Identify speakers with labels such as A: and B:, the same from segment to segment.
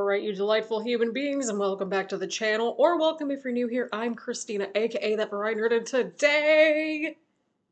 A: Alright, you delightful human beings, and welcome back to the channel, or welcome if you're new here. I'm Christina, aka That Variety Nerd, and today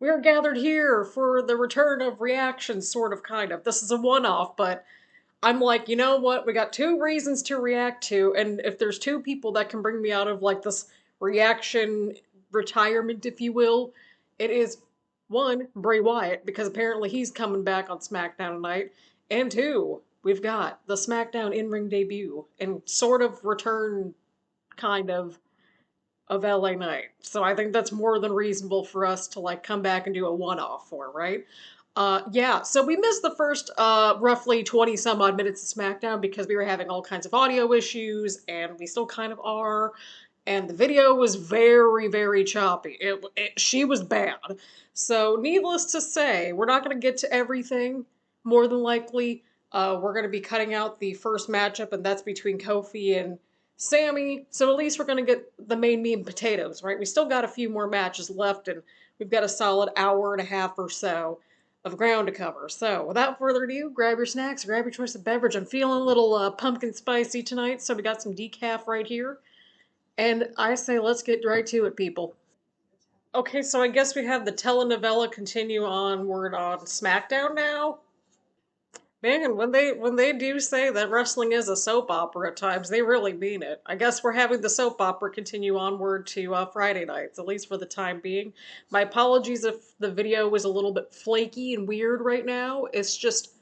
A: we are gathered here for the return of reactions, sort of, kind of. This is a one-off, but I'm like, you know what? We got two reasons to react to, and if there's two people that can bring me out of, like, this reaction retirement, if you will, it is, one, Bray Wyatt, because apparently he's coming back on Smackdown tonight, and two, we've got the Smackdown in-ring debut, and sort of return, kind of LA Knight. So I think that's more than reasonable for us to, like, come back and do a one-off for, right? Yeah, so we missed the first, roughly 20 some odd minutes of SmackDown because we were having all kinds of audio issues, and we still kind of are, and the video was very, very choppy. She was bad. So, needless to say, we're not going to get to everything, more than likely. We're going to be cutting out the first matchup, and that's between Kofi and Sammy, so at least we're going to get the main meat and potatoes, right? We still got a few more matches left, and we've got a solid hour and a half or so of ground to cover. So, without further ado, grab your snacks, grab your choice of beverage. I'm feeling a little pumpkin spicy tonight, so we got some decaf right here. And I say let's get right to it, people. Okay, so I guess we have the telenovela continue onward on SmackDown now. Man, when they do say that wrestling is a soap opera at times, they really mean it. I guess we're having the soap opera continue onward to Friday nights, at least for the time being. My apologies if the video was a little bit flaky and weird right now. It's just,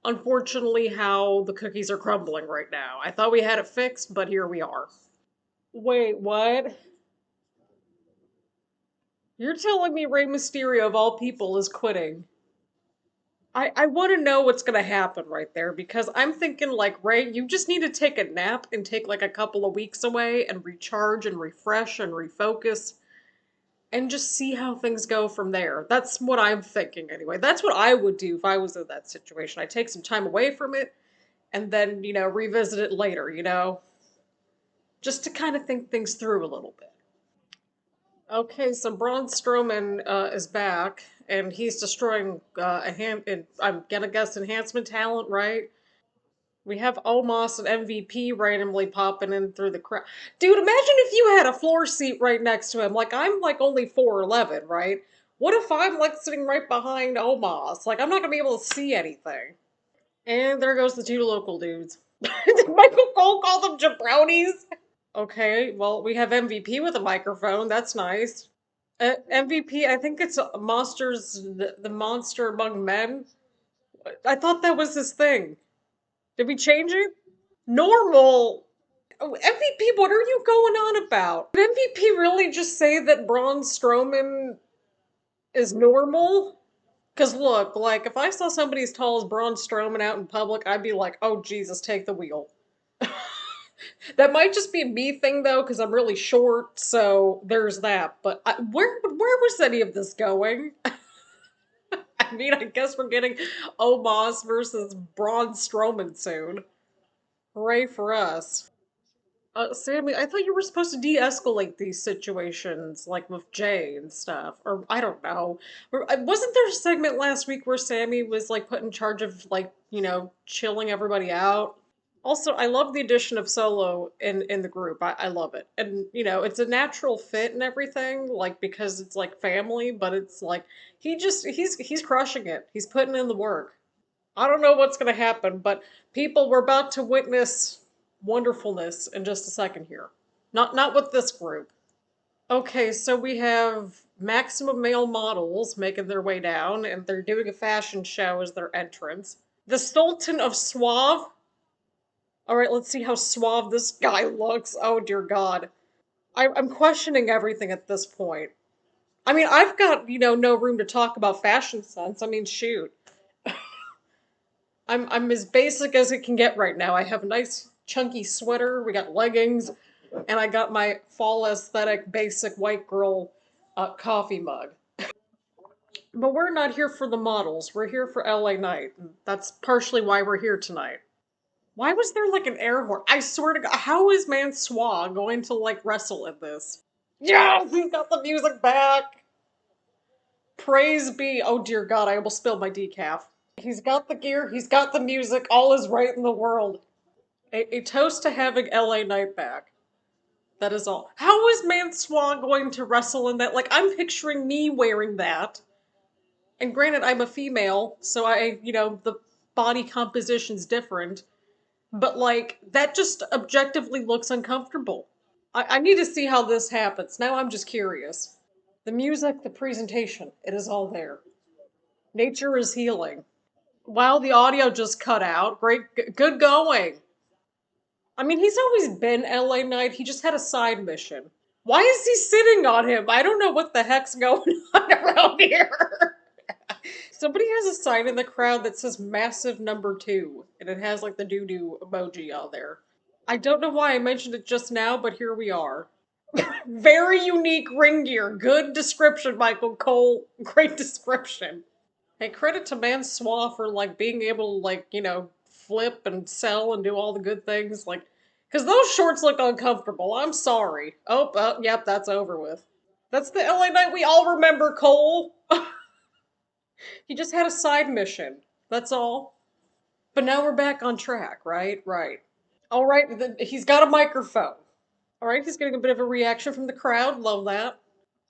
A: unfortunately, how the cookies are crumbling right now. I thought we had it fixed, but here we are. Wait, what? You're telling me Rey Mysterio, of all people, is quitting? I want to know what's going to happen right there because I'm thinking, like, Ray, you just need to take a nap and take, like, a couple of weeks away and recharge and refresh and refocus and just see how things go from there. That's what I'm thinking, anyway. That's what I would do if I was in that situation. I'd take some time away from it and then, revisit it later, just to kind of think things through a little bit. Okay, so Braun Strowman is back, and he's destroying I'm gonna guess enhancement talent, right? We have Omos and MVP randomly popping in through the crowd. Dude, imagine if you had a floor seat right next to him. Like, I'm like only 4'11", right? What if I'm like sitting right behind Omos? Like, I'm not gonna be able to see anything. And there goes the two local dudes. Did Michael Cole call them jabronis? Okay, well, we have MVP with a microphone. That's nice. MVP, I think it's Monsters, the Monster Among Men. I thought that was his thing. Did we change it? Normal. Oh, MVP, what are you going on about? Did MVP really just say that Braun Strowman is normal? Because look, like, if I saw somebody as tall as Braun Strowman out in public, I'd be like, oh, Jesus, take the wheel. That might just be a me thing, though, because I'm really short, so there's that. But where was any of this going? I mean, I guess we're getting Omos versus Braun Strowman soon. Hooray for us. Sammy, I thought you were supposed to de-escalate these situations, like with Jay and stuff. Or, I don't know. Wasn't there a segment last week where Sammy was, like, put in charge of, like, chilling everybody out? Also, I love the addition of Solo in the group. I love it. And, it's a natural fit and everything, like, because it's, like, family, but it's, like, he's crushing it. He's putting in the work. I don't know what's going to happen, but people, we're about to witness wonderfulness in just a second here. Not with this group. Okay, so we have maximum male models making their way down, and they're doing a fashion show as their entrance. The Sultan of Suave. Alright, let's see how suave this guy looks. Oh, dear God. I'm questioning everything at this point. I mean, I've got, no room to talk about fashion sense. I mean, shoot. I'm as basic as it can get right now. I have a nice chunky sweater, we got leggings, and I got my fall aesthetic basic white girl coffee mug. But we're not here for the models. We're here for LA Knight. That's partially why we're here tonight. Why was there like an air horn? I swear to God, how is man.soor going to like wrestle in this? Yes, he's got the music back. Praise be. Oh dear God, I almost spilled my decaf. He's got the gear, he's got the music, all is right in the world. A toast to having LA Knight back. That is all. How is man.soor going to wrestle in that? Like, I'm picturing me wearing that. And granted, I'm a female, so the body composition's different. But, like, that just objectively looks uncomfortable. I need to see how this happens. Now I'm just curious. The music, the presentation, it is all there. Nature is healing. Wow, the audio just cut out. Great, good going. I mean, he's always been LA Knight. He just had a side mission. Why is he sitting on him? I don't know what the heck's going on around here. Somebody has a sign in the crowd that says massive number two, and it has like the doo-doo emoji on there. I don't know why I mentioned it just now, but here we are. Very unique ring gear. Good description, Michael Cole. Great description. Hey, credit to man.soor for like being able to flip and sell and do all the good things. Like, because those shorts look uncomfortable. I'm sorry. Yep, that's over with. That's the LA Knight we all remember, Cole. He just had a side mission. That's all. But now we're back on track, right? Right. All right, he's got a microphone. All right, he's getting a bit of a reaction from the crowd. Love that.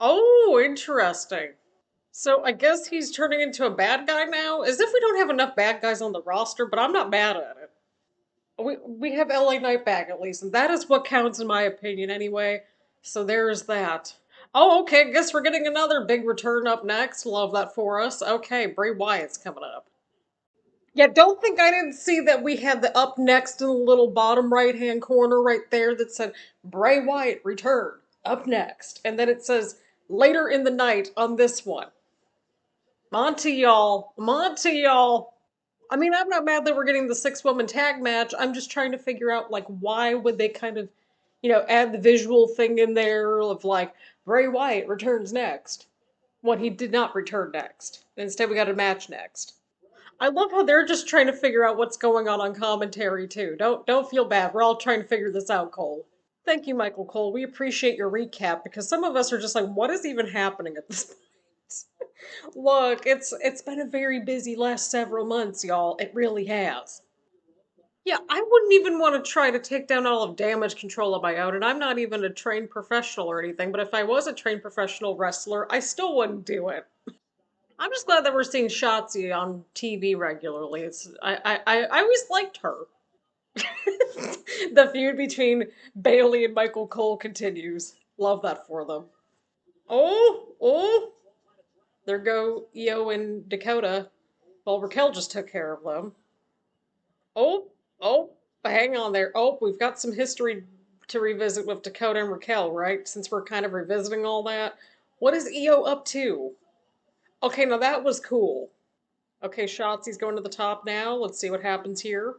A: Oh, interesting. So I guess he's turning into a bad guy now? As if we don't have enough bad guys on the roster, but I'm not mad at it. We have LA Knight back at least, and that is what counts in my opinion anyway. So there's that. Oh, okay, I guess we're getting another big return up next. Love that for us. Okay, Bray Wyatt's coming up. Yeah, don't think I didn't see that we had the up next in the little bottom right hand corner right there that said Bray Wyatt return up next. And then it says later in the night on this one. Monty y'all. Monty y'all. I mean, I'm not mad that we're getting the six-woman tag match. I'm just trying to figure out, like, why would they kind of, add the visual thing in there of, like, Bray Wyatt returns next when he did not return next. Instead, we got a match next. I love how they're just trying to figure out what's going on commentary, too. Don't feel bad. We're all trying to figure this out, Cole. Thank you, Michael Cole. We appreciate your recap because some of us are just like, what is even happening at this point? Look, it's been a very busy last several months, y'all. It really has. Yeah, I wouldn't even want to try to take down all of damage control on my own, and I'm not even a trained professional or anything, but if I was a trained professional wrestler, I still wouldn't do it. I'm just glad that we're seeing Shotzi on TV regularly. I always liked her. The feud between Bailey and Michael Cole continues. Love that for them. Oh, there go Io and Dakota. Well, Raquel just took care of them. Oh, oh, hang on there. Oh, we've got some history to revisit with Dakota and Raquel, right? Since we're kind of revisiting all that. What is Io up to? Okay, now that was cool. Okay, Shotzi's going to the top now. Let's see what happens here.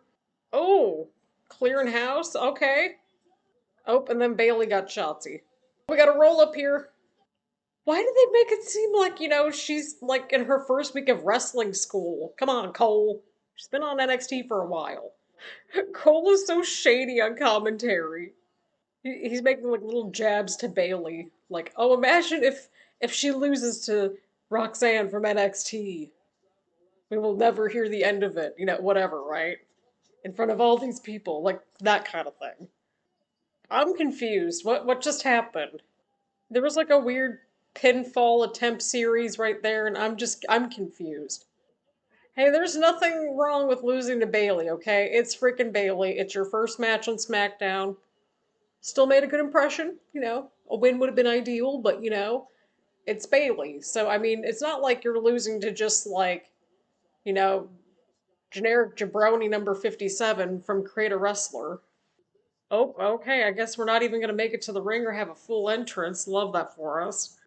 A: Oh, clearing house. Okay. Oh, and then Bailey got Shotzi. We got a roll up here. Why did they make it seem like, she's like in her first week of wrestling school? Come on, Cole. She's been on NXT for a while. Cole is so shady on commentary. He's making like little jabs to Bailey. Like, oh, imagine if she loses to Roxanne from NXT. We will never hear the end of it. Whatever, right? In front of all these people, like that kind of thing. I'm confused. What just happened? There was like a weird pinfall attempt series right there, and I'm confused. Hey, there's nothing wrong with losing to Bailey, okay? It's freaking Bailey. It's your first match on SmackDown. Still made a good impression. A win would have been ideal, but it's Bailey. So I mean, it's not like you're losing to just like, you know, generic jabroni number 57 from Create a Wrestler. Oh, okay. I guess we're not even going to make it to the ring or have a full entrance. Love that for us.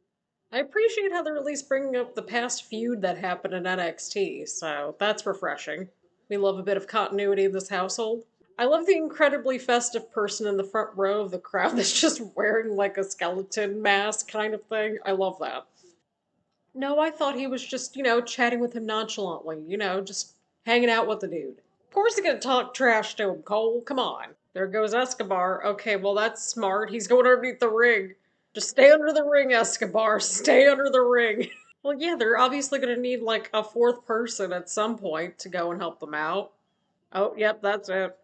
A: I appreciate how they're at least bringing up the past feud that happened in NXT, so that's refreshing. We love a bit of continuity in this household. I love the incredibly festive person in the front row of the crowd that's just wearing like a skeleton mask kind of thing. I love that. No, I thought he was just, chatting with him nonchalantly, just hanging out with the dude. Of course he's gonna talk trash to him, Cole. Come on. There goes Escobar. Okay, well, that's smart. He's going underneath the ring. Just stay under the ring, Escobar. Stay under the ring. Well, yeah, they're obviously going to need like a fourth person at some point to go and help them out. Oh, yep, that's it.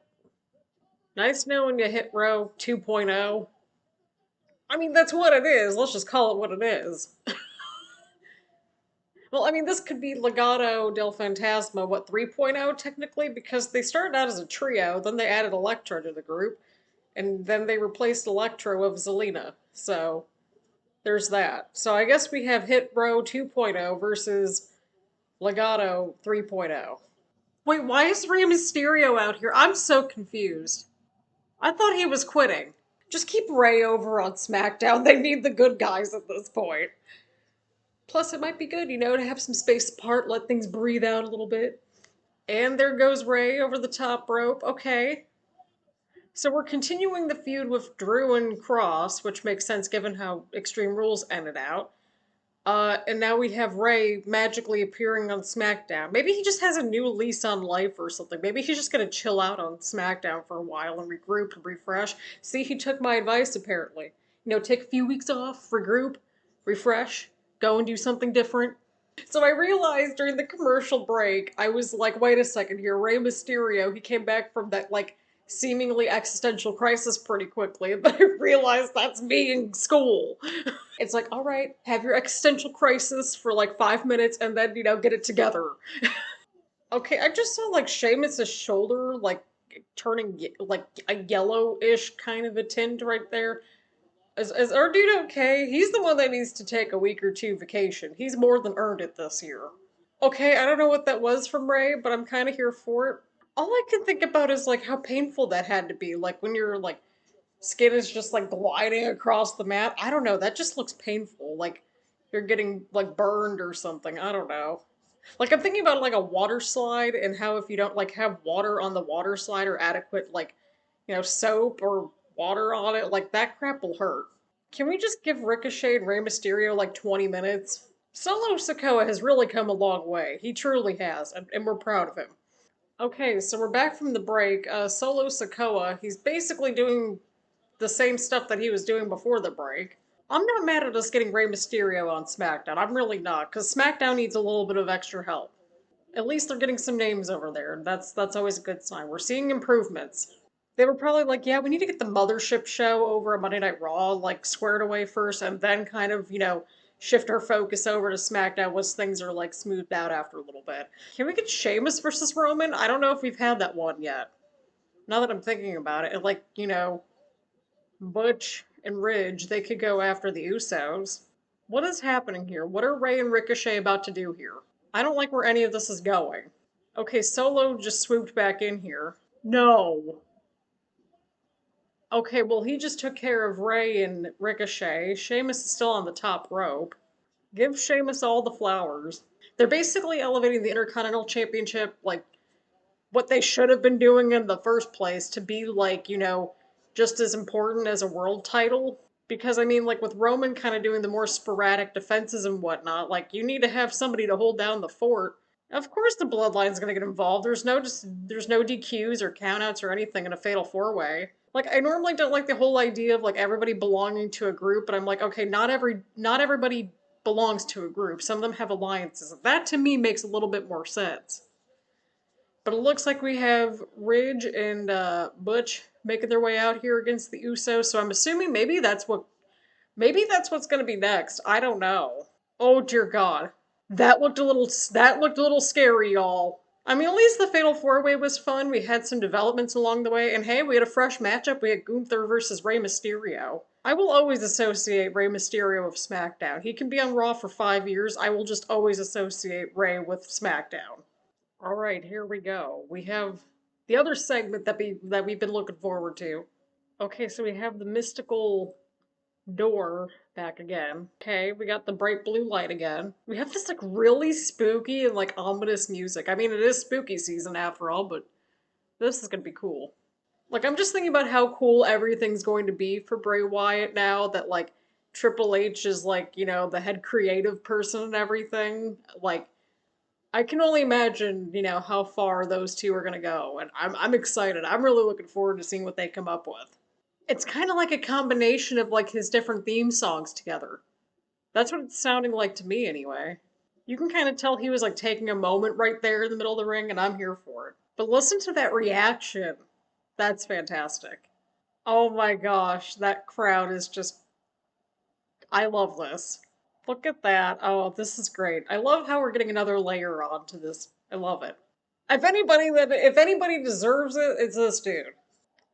A: Nice knowing you hit row 2.0. I mean, that's what it is. Let's just call it what it is. Well, I mean, this could be Legado del Fantasma, what, 3.0 technically? Because they started out as a trio, then they added Electra to the group, and then they replaced Electra with Zelina. So, there's that. So I guess we have Hit Row 2.0 versus Legado 3.0. Wait, why is Rey Mysterio out here? I'm so confused. I thought he was quitting. Just keep Rey over on SmackDown. They need the good guys at this point. Plus, it might be good, to have some space apart, let things breathe out a little bit. And there goes Rey over the top rope. Okay. So we're continuing the feud with Drew and Cross, which makes sense given how Extreme Rules ended out. And now we have Rey magically appearing on SmackDown. Maybe he just has a new lease on life or something. Maybe he's just gonna chill out on SmackDown for a while and regroup and refresh. See, he took my advice apparently. Take a few weeks off, regroup, refresh, go and do something different. So I realized during the commercial break, I was like, wait a second here, Rey Mysterio, he came back from that, like, seemingly existential crisis pretty quickly, and then I realized that's me in school. It's like, all right, have your existential crisis for like 5 minutes and then, get it together. Okay, I just saw like Sheamus' shoulder, like, turning like a yellowish kind of a tint right there. Is our dude okay? He's the one that needs to take a week or two vacation. He's more than earned it this year. Okay, I don't know what that was from Ray, but I'm kind of here for it. All I can think about is like how painful that had to be. Like when your like skin is just like gliding across the mat. I don't know. That just looks painful. Like you're getting like burned or something. I don't know. Like I'm thinking about like a water slide and how if you don't like have water on the water slide or adequate like soap or water on it, like that crap will hurt. Can we just give Ricochet and Rey Mysterio like 20 minutes? Solo Sikoa has really come a long way. He truly has, and we're proud of him. Okay, so we're back from the break. Solo Sikoa, he's basically doing the same stuff that he was doing before the break. I'm not mad at us getting Rey Mysterio on SmackDown. I'm really not, because SmackDown needs a little bit of extra help. At least they're getting some names over there. That's always a good sign. We're seeing improvements. They were probably like, yeah, we need to get the mothership show over at Monday Night Raw, like, squared away first, and then kind of, shift our focus over to SmackDown once things are, like, smoothed out after a little bit. Can we get Sheamus versus Roman? I don't know if we've had that one yet. Now that I'm thinking about it, and, like, Butch and Ridge, they could go after the Usos. What is happening here? What are Ray and Ricochet about to do here? I don't like where any of this is going. Okay, Solo just swooped back in here. No. Okay, well, he just took care of Ray and Ricochet. Sheamus is still on the top rope. Give Sheamus all the flowers. They're basically elevating the Intercontinental Championship, like, what they should have been doing in the first place, to be, like, just as important as a world title. Because, I mean, like, with Roman kind of doing the more sporadic defenses and whatnot, like, you need to have somebody to hold down the fort. Of course the Bloodline's gonna get involved. There's no DQs or countouts or anything in a fatal four-way. Like I normally don't like the whole idea of like everybody belonging to a group, but I'm like, okay, not everybody belongs to a group. Some of them have alliances. That to me makes a little bit more sense. But it looks like we have Ridge and Butch making their way out here against the Usos, so I'm assuming maybe that's what's gonna be next. I don't know. Oh dear God. That looked a little scary, y'all. I mean, at least the Fatal Four Way was fun. We had some developments along the way, and hey, we had a fresh matchup. We had Gunther versus Rey Mysterio. I will always associate Rey Mysterio with SmackDown. He can be on Raw for 5 years. I will just always associate Rey with SmackDown. All right, here we go. We have the other segment that we've been looking forward to. Okay, so we have the mystical door back again. Okay, we got the bright blue light again. We have this like really spooky and like ominous music. I mean, it is spooky season after all, but this is gonna be cool. Like, I'm just thinking about how cool everything's going to be for Bray Wyatt now that like Triple H is like, the head creative person and everything. Like, I can only imagine, how far those two are gonna go, and I'm excited. I'm really looking forward to seeing what they come up with. It's kind of like a combination of like his different theme songs together. That's what it's sounding like to me anyway. You can kind of tell he was like taking a moment right there in the middle of the ring, and I'm here for it. But listen to that reaction. That's fantastic. Oh my gosh, that crowd is just, I love this. Look at that. Oh, this is great. I love how we're getting another layer onto this. I love it. If anybody deserves it, it's this dude.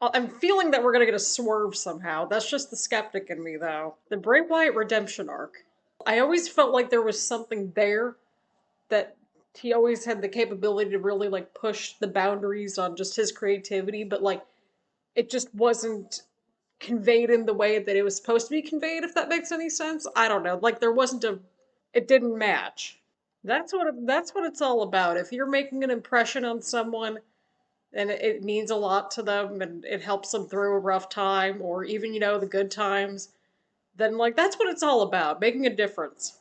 A: I'm feeling that we're gonna get a swerve somehow. That's just the skeptic in me, though. The Bray Wyatt redemption arc. I always felt like there was something there that he always had the capability to really like push the boundaries on just his creativity, but like it just wasn't conveyed in the way that it was supposed to be conveyed, if that makes any sense. I don't know. Like there wasn't a it didn't match. That's what it's all about. If you're making an impression on someone and it means a lot to them and it helps them through a rough time or even, the good times, then like that's what it's all about, making a difference.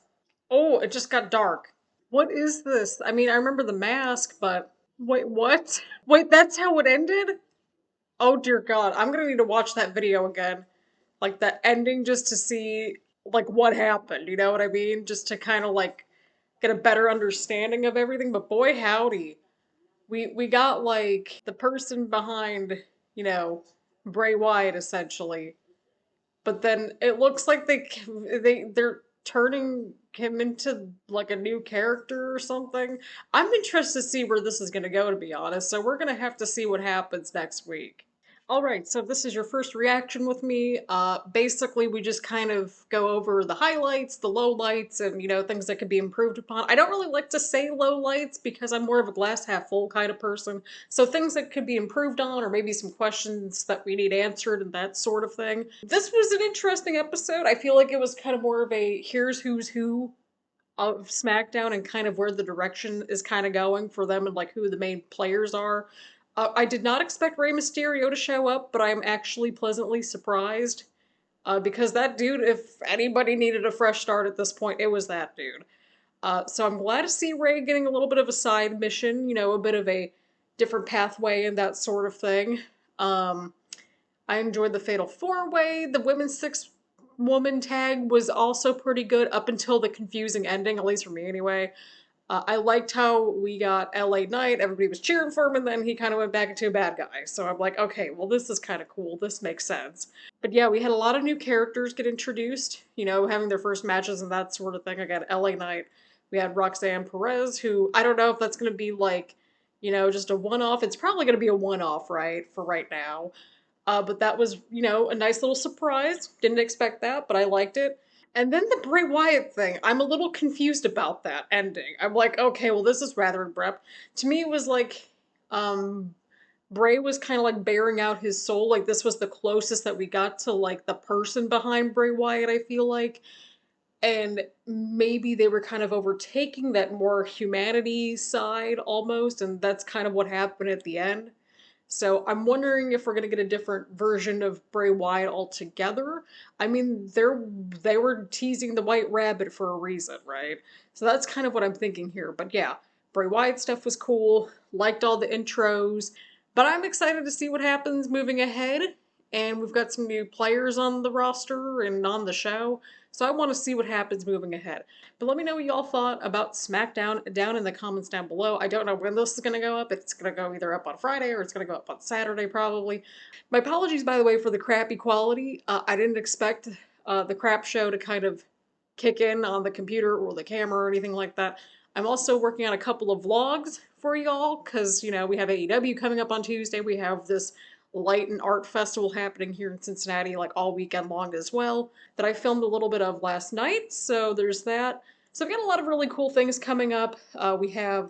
A: Oh, it just got dark. What is this? I mean, I remember the mask, but wait, what? Wait, that's how it ended? Oh dear God, I'm gonna need to watch that video again. Like that ending just to see like what happened, you know what I mean? Just to kind of like get a better understanding of everything. But boy howdy, we got like the person behind, you know, Bray Wyatt essentially. But then it looks like they're turning him into like a new character or something. I'm interested to see where this is going to go, to be honest. So we're going to have to see what happens next week. All right, so this is your first reaction with me. Basically, we just kind of go over the highlights, the lowlights, and things that could be improved upon. I don't really like to say lowlights because I'm more of a glass half full kind of person. So things that could be improved on, or maybe some questions that we need answered, and that sort of thing. This was an interesting episode. I feel like it was kind of more of a here's who's who of SmackDown and kind of where the direction is kind of going for them and like who the main players are. I did not expect Rey Mysterio to show up, but I'm actually pleasantly surprised. Because that dude, if anybody needed a fresh start at this point, it was that dude. So I'm glad to see Rey getting a little bit of a side mission, a bit of a different pathway and that sort of thing. Um, I enjoyed the Fatal 4-Way. The women's six-woman tag was also pretty good up until the confusing ending, at least for me anyway. I liked how we got LA Knight, everybody was cheering for him, and then he kind of went back into a bad guy. So I'm like, okay, well, this is kind of cool. This makes sense. But yeah, we had a lot of new characters get introduced, having their first matches and that sort of thing. I got LA Knight. We had Roxanne Perez, who I don't know if that's going to be like, just a one-off. It's probably going to be a one-off, right, for right now. But that was, a nice little surprise. Didn't expect that, but I liked it. And then the Bray Wyatt thing, I'm a little confused about that ending. I'm like, okay, well, this is rather abrupt. To me, it was like, Bray was kind of like bearing out his soul. Like, this was the closest that we got to, like, the person behind Bray Wyatt, I feel like. And maybe they were kind of overtaking that more humanity side almost, and that's kind of what happened at the end. So I'm wondering if we're gonna get a different version of Bray Wyatt altogether. I mean, they were teasing the White Rabbit for a reason, right? So that's kind of what I'm thinking here. But yeah, Bray Wyatt stuff was cool. Liked all the intros. But I'm excited to see what happens moving ahead. And we've got some new players on the roster and on the show. So I want to see what happens moving ahead. But let me know what y'all thought about SmackDown down in the comments down below. I don't know when this is going to go up. It's going to go either up on Friday or it's going to go up on Saturday probably. My apologies, by the way, for the crappy quality. I didn't expect the crap show to kind of kick in on the computer or the camera or anything like that. I'm also working on a couple of vlogs for y'all because, we have AEW coming up on Tuesday. We have this light and art festival happening here in Cincinnati like all weekend long as well that I filmed a little bit of last night. So there's that. So we've got a lot of really cool things coming up. We have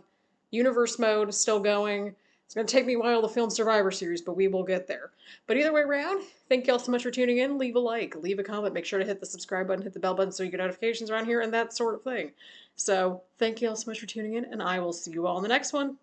A: Universe Mode still going. It's going to take me a while to film Survivor Series, but we will get there. But either way around, thank y'all so much for tuning in. Leave a like, leave a comment, make sure to hit the subscribe button, hit the bell button so you get notifications around here and that sort of thing. So thank y'all so much for tuning in, and I will see you all in the next one.